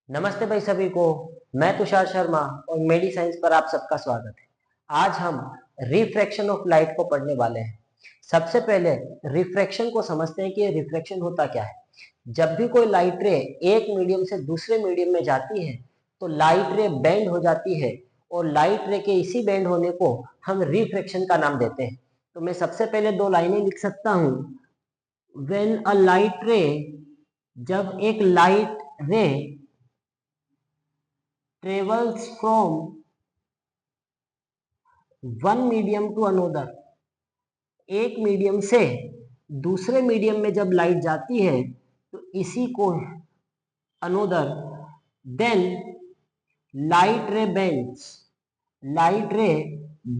नमस्ते भाई सभी को। मैं तुषार शर्मा और मेडी साइंस पर आप सबका स्वागत है। आज हम रिफ्रैक्शन ऑफ लाइट को पढ़ने वाले हैं। सबसे पहले रिफ्रैक्शन को समझते हैं कि रिफ्रैक्शन होता क्या है। जब भी कोई लाइट रे एक मीडियम से दूसरे मीडियम में जाती है तो लाइट रे बेंड हो जाती है और लाइट रे के इसी बेंड होने को हम रिफ्रैक्शन का नाम देते हैं। तो मैं सबसे पहले दो लाइनें लिख सकता हूं। व्हेन अ लाइट रे, जब एक light ray travels from one medium to another, एक मीडियम से दूसरे मीडियम में जब लाइट जाती है तो इसी को another, then light ray bends, light ray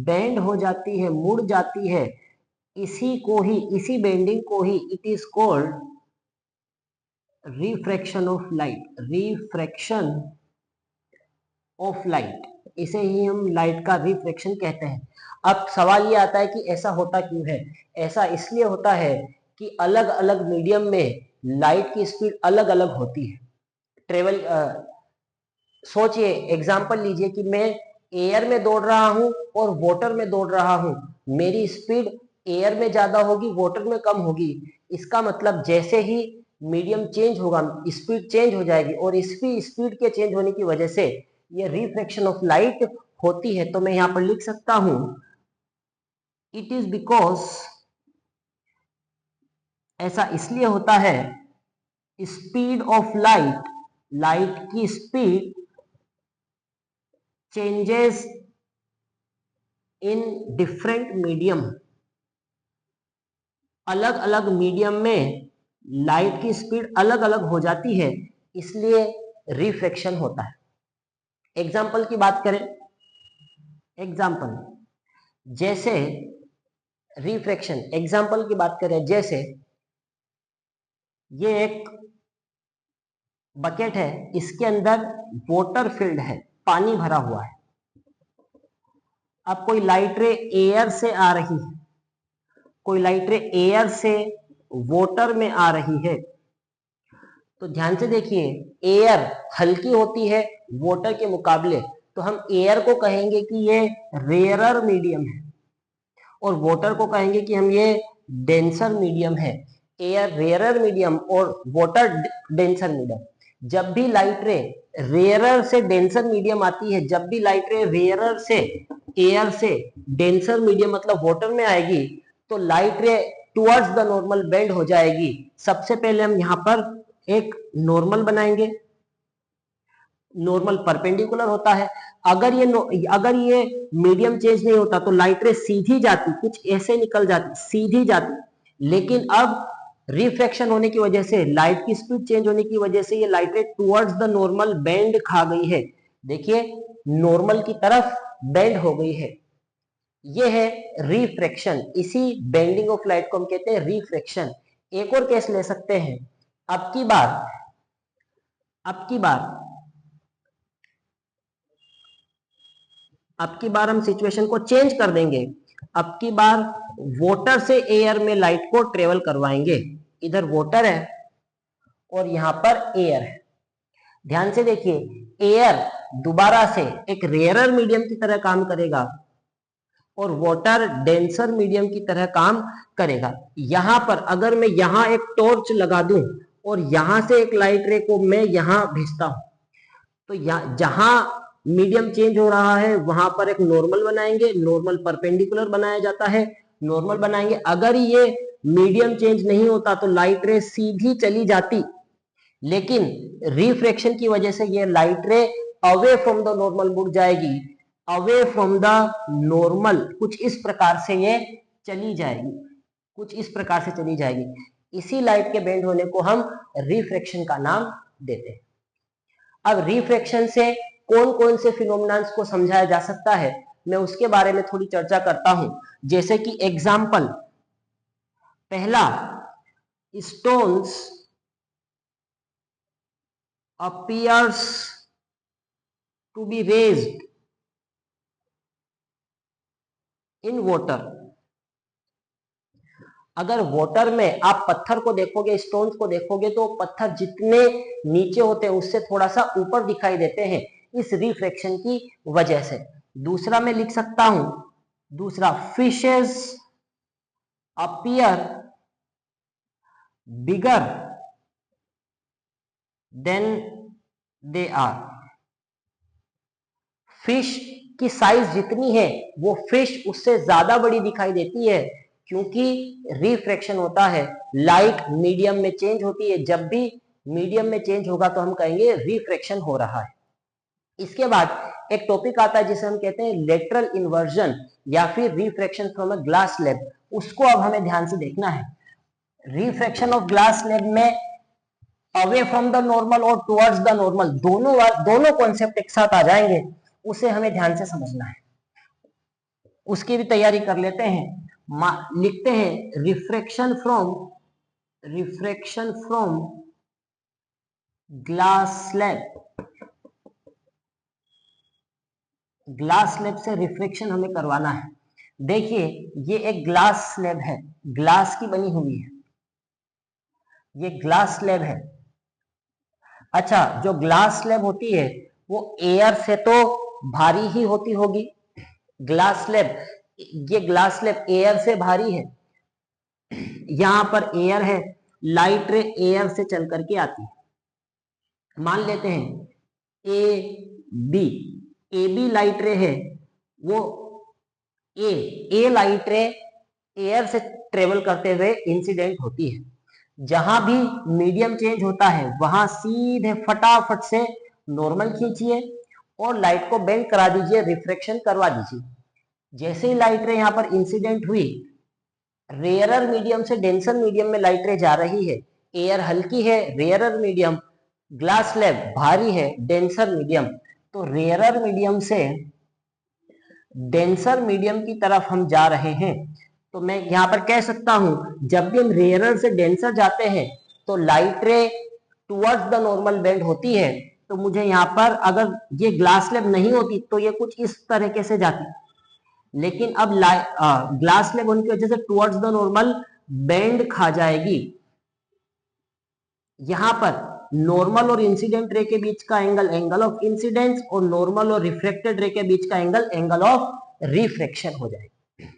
bend हो जाती है, मुड़ जाती है, इसी को ही, इसी बेंडिंग को ही it is called refraction of light. Refraction of light, इसे ही हम लाइट का रिफ्लेक्शन कहते हैं। अब सवाल ये आता है कि ऐसा होता क्यों है। ऐसा इसलिए होता है कि अलग अलग मीडियम में लाइट की स्पीड अलग अलग होती है। ट्रेवल सोचिए, एग्जांपल लीजिए कि मैं एयर में दौड़ रहा हूं और वाटर में दौड़ रहा हूं। मेरी स्पीड एयर में ज्यादा होगी, वाटर में कम होगी। इसका मतलब जैसे ही मीडियम चेंज होगा स्पीड चेंज हो जाएगी और इसकी स्पीड के चेंज होने की वजह से ये रिफ्लेक्शन ऑफ लाइट होती है। तो मैं यहां पर लिख सकता हूं, इट इज बिकॉज, ऐसा इसलिए होता है, स्पीड ऑफ लाइट, लाइट की speed changes in different medium, अलग अलग मीडियम में लाइट की स्पीड अलग अलग हो जाती है, इसलिए रिफ्लेक्शन होता है। एग्जाम्पल की बात करें, एग्जाम्पल जैसे रिफ्लेक्शन, एग्जाम्पल की बात करें जैसे ये एक बकेट है, इसके अंदर वाटर फिल्ड है, पानी भरा हुआ है। अब कोई लाइट रे एयर से आ रही है, कोई लाइट रे एयर से वाटर में आ रही है। तो ध्यान से देखिए, एयर हल्की होती है वाटर के मुकाबले, तो हम एयर को कहेंगे कि ये रेयरर मीडियम है और वाटर को कहेंगे कि हम ये डेंसर मीडियम है। एयर रेयरर मीडियम और वाटर डेंसर मीडियम। जब भी लाइट रे रेयरर से डेंसर मीडियम आती है, जब भी लाइट रे रेयरर से एयर से डेंसर मीडियम मतलब वाटर में आएगी, तो लाइट रे टुवर्ड्स द नॉर्मल बेंड हो जाएगी। सबसे पहले हम यहाँ पर एक नॉर्मल बनाएंगे। नॉर्मल परपेंडिकुलर होता है। अगर ये मीडियम चेंज नहीं होता तो लाइट रे सीधी जाती, कुछ ऐसे निकल जाती, सीधी जाती। लेकिन अब रिफ्रैक्शन होने की वजह से, लाइट की स्पीड चेंज होने की वजह से ये लाइट रे टुवर्ड्स द नॉर्मल बेंड खा गई है। देखिए, नॉर्मल की तरफ बेंड हो गई है। ये है रिफ्रैक्शन। इसी बेंडिंग ऑफ लाइट को हम कहते हैं रिफ्रैक्शन। एक और केस ले सकते हैं। अब की बार अब की बार अब की बार हम सिचुएशन को चेंज कर देंगे। अब की बार वाटर से एयर में लाइट को ट्रेवल करवाएंगे। इधर वाटर है और यहां पर एयर है। ध्यान से देखिए, एयर दोबारा से एक रेयरर मीडियम की तरह काम करेगा और वाटर डेंसर मीडियम की तरह काम करेगा। यहां पर अगर मैं यहां एक टॉर्च लगा दूं और यहां से एक लाइट रे को मैं यहां भेजता हूं, तो जहां मीडियम चेंज हो रहा है वहां पर एक नॉर्मल बनाएंगे। नॉर्मल परपेंडिकुलर बनाया जाता है, नॉर्मल बनाएंगे। अगर ये मीडियम चेंज नहीं होता तो लाइट रे सीधी चली जाती, लेकिन रिफ्रैक्शन की वजह से ये लाइट रे अवे फ्रॉम द नॉर्मल मुड़ जाएगी। अवे फ्रॉम द नॉर्मल कुछ इस प्रकार से ये चली जाएगी, कुछ इस प्रकार से चली जाएगी। इसी लाइट के बेंड होने को हम रिफ्रैक्शन का नाम देते हैं। अब रिफ्रैक्शन से कौन कौन से फिनोमिनास को समझाया जा सकता है, मैं उसके बारे में थोड़ी चर्चा करता हूं। जैसे कि एग्जाम्पल, पहला, stones appears to be raised in water. अगर वाटर में आप पत्थर को देखोगे, स्टोन्स को देखोगे, तो पत्थर जितने नीचे होते हैं उससे थोड़ा सा ऊपर दिखाई देते हैं इस रिफ्रैक्शन की वजह से। दूसरा मैं लिख सकता हूं, दूसरा, fishes appear bigger than they are. Fish की साइज जितनी है वो फिश उससे ज्यादा बड़ी दिखाई देती है, क्योंकि रिफ्रैक्शन होता है, लाइट मीडियम में चेंज होती है। जब भी मीडियम में चेंज होगा तो हम कहेंगे रिफ्रैक्शन हो रहा है। इसके बाद एक टॉपिक आता है जिसे हम कहते हैं लेटरल इन्वर्जन या फिर refraction from a glass slab. उसको अब हमें ध्यान से देखना है। रिफ्रैक्शन ऑफ ग्लास स्लैब में अवे फ्रॉम द नॉर्मल और टुवर्ड्स द नॉर्मल दोनों कॉन्सेप्ट एक साथ आ जाएंगे, उसे हमें ध्यान से समझना है। उसकी भी तैयारी कर लेते हैं। लिखते हैं refraction from glass slab. Glass slab से रिफ्रैक्शन हमें करवाना है। देखिए ये एक ग्लास स्लैब है, ग्लास की बनी हुई है, ये ग्लास स्लैब है। अच्छा, जो ग्लास स्लैब होती है वो एयर से तो भारी ही होती होगी। ग्लास स्लैब, ये ग्लास स्लैब एयर से भारी है। यहां पर एयर है, लाइट रे एयर से चल करके आती है। मान लेते हैं ए बी लाइट रे है, वो ए लाइट रे एयर से ट्रेवल करते हुए इंसिडेंट होती है। जहां भी मीडियम चेंज होता है वहां सीधे फटाफट से नॉर्मल खींचिए और लाइट को बेंड करा दीजिए, रिफ्रैक्शन करवा दीजिए। जैसे ही लाइट रे यहां पर इंसिडेंट हुई, रेयरर मीडियम से डेंसर मीडियम में लाइट रे जा रही है। एयर हल्की है, रेयरर मीडियम, ग्लास स्लैब भारी है, डेंसर मीडियम। तो रेयरर मीडियम से डेंसर मीडियम की तरफ हम जा रहे हैं। तो मैं यहां पर कह सकता हूं जब भी हम रेयरर से डेंसर जाते हैं तो लाइट रे टुवर्ड्स द नॉर्मल बेंड होती है। तो मुझे यहां पर अगर ये ग्लास स्लैब नहीं होती तो ये कुछ इस तरीके से जाती, लेकिन अब ग्लास स्लैब होने की वजह से टुवर्ड्स द नॉर्मल बेंड खा जाएगी। यहां पर नॉर्मल और इंसिडेंट रे के बीच का एंगल एंगल ऑफ इंसिडेंस और नॉर्मल और रिफ्लेक्टेड रे के बीच का एंगल एंगल ऑफ रिफ्रैक्शन हो जाएगा।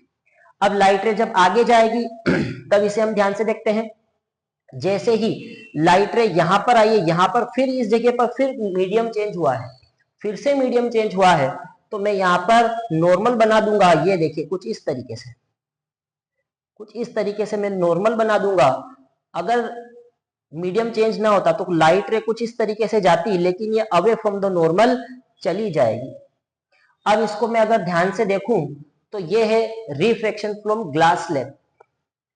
अब लाइट रे जब आगे जाएगी तब इसे हम ध्यान से देखते हैं। जैसे ही लाइट रे यहां पर आई है, यहां पर फिर इस जगह पर फिर मीडियम चेंज हुआ है, फिर से मीडियम चेंज हुआ है, तो मैं यहां पर नॉर्मल बना दूंगा। ये देखिए कुछ इस तरीके से, कुछ इस तरीके से मैं नॉर्मल बना दूंगा। अगर मीडियम चेंज ना होता तो लाइट रे कुछ इस तरीके से जाती, लेकिन ये अवे फ्रॉम द नॉर्मल चली जाएगी। अब इसको मैं अगर ध्यान से देखूं तो ये है रिफ्रैक्शन फ्रॉम ग्लास स्लैब।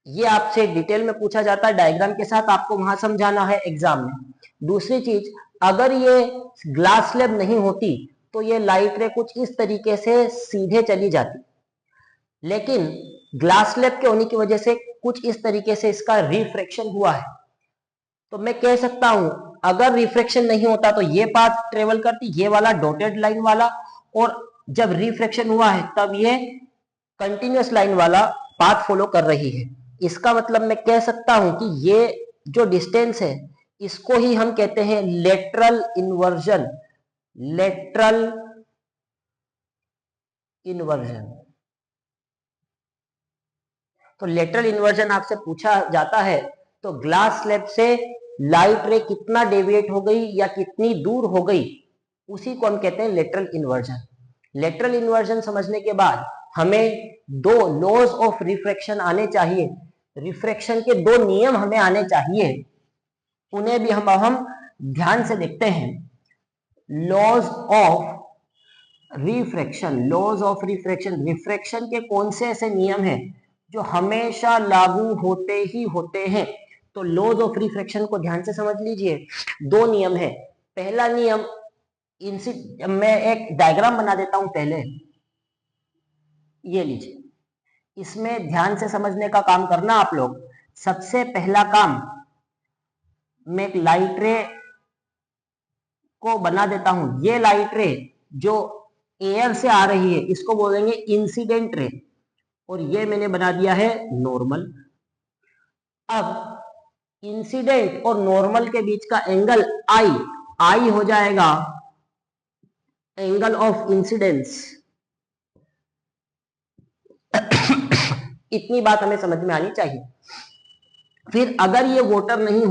ये आपसे डिटेल में पूछा जाता है डायग्राम के साथ, आपको वहां समझाना है एग्जाम में। दूसरी चीज, अगर ये ग्लास स्लैब नहीं होती तो ये लाइट रे कुछ इस तरीके से सीधे चली जाती, लेकिन ग्लास स्लैब के होने की वजह से कुछ इस तरीके से इसका रिफ्रैक्शन हुआ है। तो मैं कह सकता हूं अगर रिफ्रैक्शन नहीं होता तो ये पाथ ट्रेवल करती, ये वाला डॉटेड लाइन वाला, और जब रिफ्रैक्शन हुआ है तब ये कंटिन्यूअस लाइन वाला पाथ फॉलो कर रही है। इसका मतलब मैं कह सकता हूं कि ये जो डिस्टेंस है इसको ही हम कहते हैं लेटरल इन्वर्जन। Lateral inversion. तो लेटरल इन्वर्जन आपसे पूछा जाता है तो ग्लास स्लैब से लाइट रे कितना डेविएट हो गई या कितनी दूर हो गई, उसी को हम कहते हैं लेटरल इन्वर्जन। लेटरल इन्वर्जन समझने के बाद हमें दो लॉज ऑफ रिफ्रैक्शन आने चाहिए, रिफ्रैक्शन के दो नियम हमें आने चाहिए, उन्हें भी हम ध्यान से देखते हैं। Laws of refraction, laws of refraction, refraction के कौन से ऐसे नियम हैं जो हमेशा लागू होते ही होते हैं। तो लॉज ऑफ रिफ्रैक्शन को ध्यान से समझ लीजिए। दो नियम है। पहला नियम, मैं एक डायग्राम बना देता हूं पहले, ये लीजिए, इसमें ध्यान से समझने का काम करना आप लोग। सबसे पहला काम, मैं एक लाइट रे को बना देता हूं। ये लाइट रे जो एयर से आ रही है इसको बोलेंगे इंसिडेंट रे, और ये मैंने बना दिया है नॉर्मल। अब इंसिडेंट और नॉर्मल के बीच का एंगल आई हो जाएगा एंगल ऑफ इंसिडेंस। इतनी बात हमें समझ में आनी चाहिए। फिर अगर ये वोटर नहीं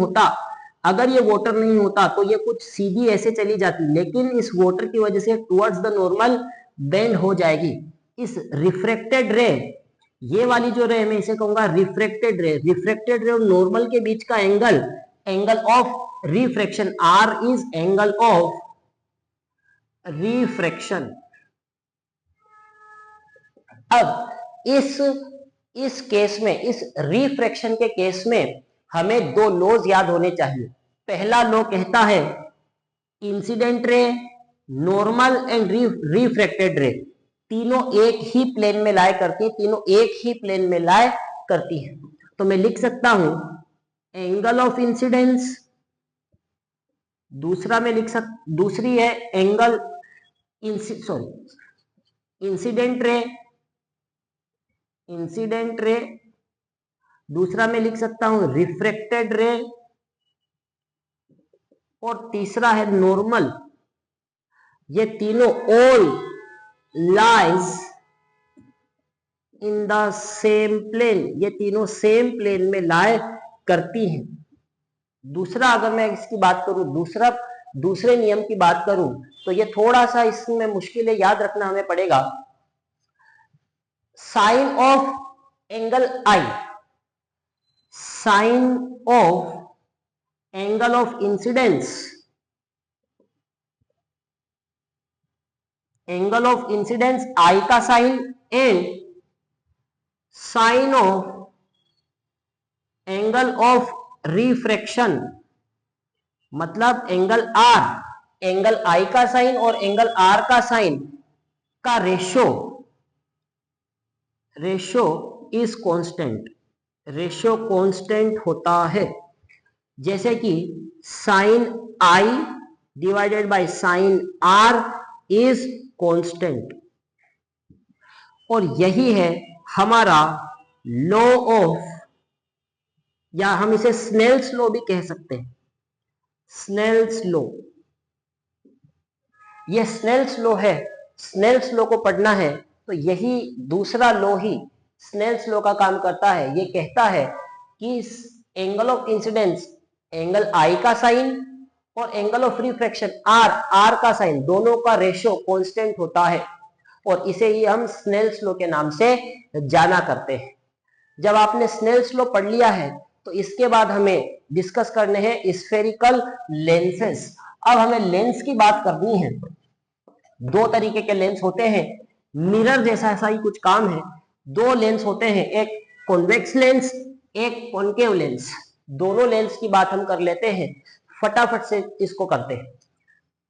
होता तो ये कुछ सीधी ऐसे चली जाती, लेकिन इस वोटर की वजह से टुवर्ड्स द नॉर्मल बेंड हो जाएगी। इस रिफ्रेक्टेड रे, ये वाली जो रे मैं इसे कहूंगा रिफ्रेक्टेड रे और नॉर्मल के बीच का angle of refraction, R is angle of refraction. अब इस केस में, इस रिफ्रैक्शन के केस में हमें दो लॉज याद होने चाहिए। पहला लॉ कहता है incident ray, normal and refracted रे तीनों एक ही प्लेन में लाए करती हैं। तो मैं लिख सकता हूं एंगल ऑफ इंसिडेंस, दूसरी है एंगल इंसिडेंट रे, दूसरा मैं लिख सकता हूं रिफ्रैक्टेड रे, और तीसरा है नॉर्मल। ये तीनों all lies in the same plane, ये तीनों सेम प्लेन में लाए करती हैं। दूसरा अगर मैं इसकी बात करूं, दूसरे नियम की बात करूं, तो ये थोड़ा सा इसमें मुश्किल है, याद रखना हमें पड़ेगा। Sine of angle i, sine of angle of incidence, angle of incidence i का sine and sine of angle of refraction, मतलब एंगल आई का साइन और एंगल आर का साइन का रेशो इज कांस्टेंट होता है। जैसे कि sine i divided by sine r is constant, और यही है हमारा लॉ ऑफ, या हम इसे स्नेल्स लॉ भी कह सकते हैं। स्नेल्स लॉ, ये स्नेल्स लॉ है। स्नेल्स लॉ को पढ़ना है तो यही दूसरा लॉ ही स्नेल्स लॉ का काम करता है। ये कहता है कि angle of incidence, angle i का साइन और एंगल ऑफ रिफ्रैक्शन आर का साइन, दोनों का रेशो कांस्टेंट होता है, और इसे ही हम स्नेल्स लॉ के नाम से जाना करते हैं। जब आपने स्नेल्स लॉ पढ़ लिया है तो इसके बाद हमें डिस्कस करने हैं स्फेरिकल लेंसेस। अब हमें लेंस की बात करनी है। दो तरीके के लेंस होते हैं, मिरर जैसा ऐसा ही कुछ काम है। दो लेंस होते हैं, एक कॉन्वेक्स लेंस, एक कॉन्केव लेंस। दोनों लेंस की बात हम कर लेते हैं, फटाफट से इसको करते हैं।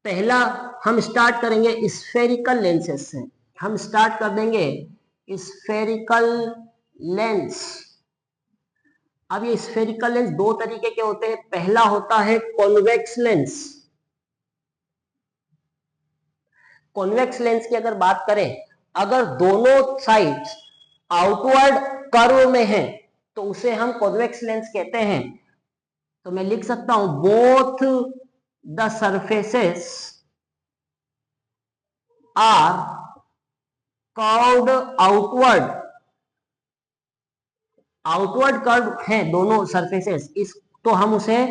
पहला हम स्टार्ट करेंगे स्फेरिकल लेंसेस से। हम स्टार्ट कर देंगे स्फेरिकल लेंस। अब ये स्फेरिकल लेंस दो तरीके के होते हैं। पहला होता है कॉन्वेक्स लेंस। कॉन्वेक्स लेंस की अगर बात करें, अगर दोनों साइड्स आउटवर्ड कर्व में हैं तो उसे हम कॉन्वेक्स लेंस कहते हैं। तो मैं लिख सकता हूं both the surfaces are curved outward curve हैं दोनों सरफेसेस, इस तो हम उसे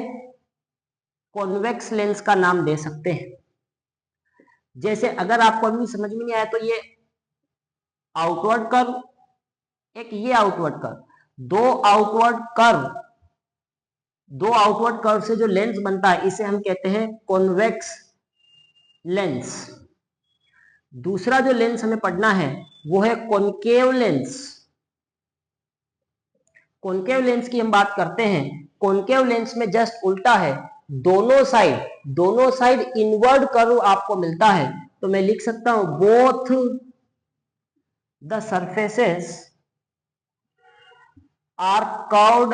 कॉन्वेक्स लेंस का नाम दे सकते हैं। जैसे अगर आपको अभी समझ में नहीं आया तो ये आउटवर्ड कर्व, एक ये आउटवर्ड कर्व, दो आउटवर्ड कर्व से जो लेंस बनता है इसे हम कहते हैं कॉन्वेक्स लेंस। दूसरा जो लेंस हमें पढ़ना है वो है कॉन्केव लेंस। कॉन्केव लेंस की हम बात करते हैं। कॉन्केव लेंस में जस्ट उल्टा है, दोनों साइड इनवर्ड कर्व आपको मिलता है। तो मैं लिख सकता हूं both the surfaces are curved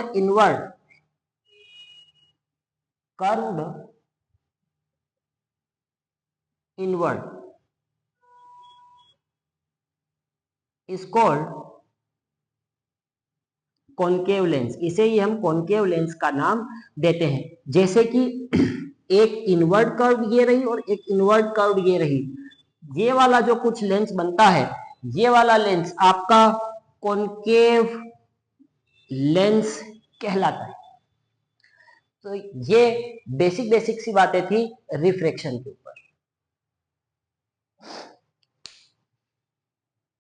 inward, is called concave lens, इसे ही हम कॉनकेव लेंस का नाम देते हैं। जैसे कि एक इनवर्ड कर्व ये रही और एक इनवर्ड कर्व ये रही, ये वाला जो कुछ लेंस बनता है, ये वाला लेंस आपका कॉनकेव लेंस कहलाता है। तो ये बेसिक सी बातें थी रिफ्रैक्शन के ऊपर।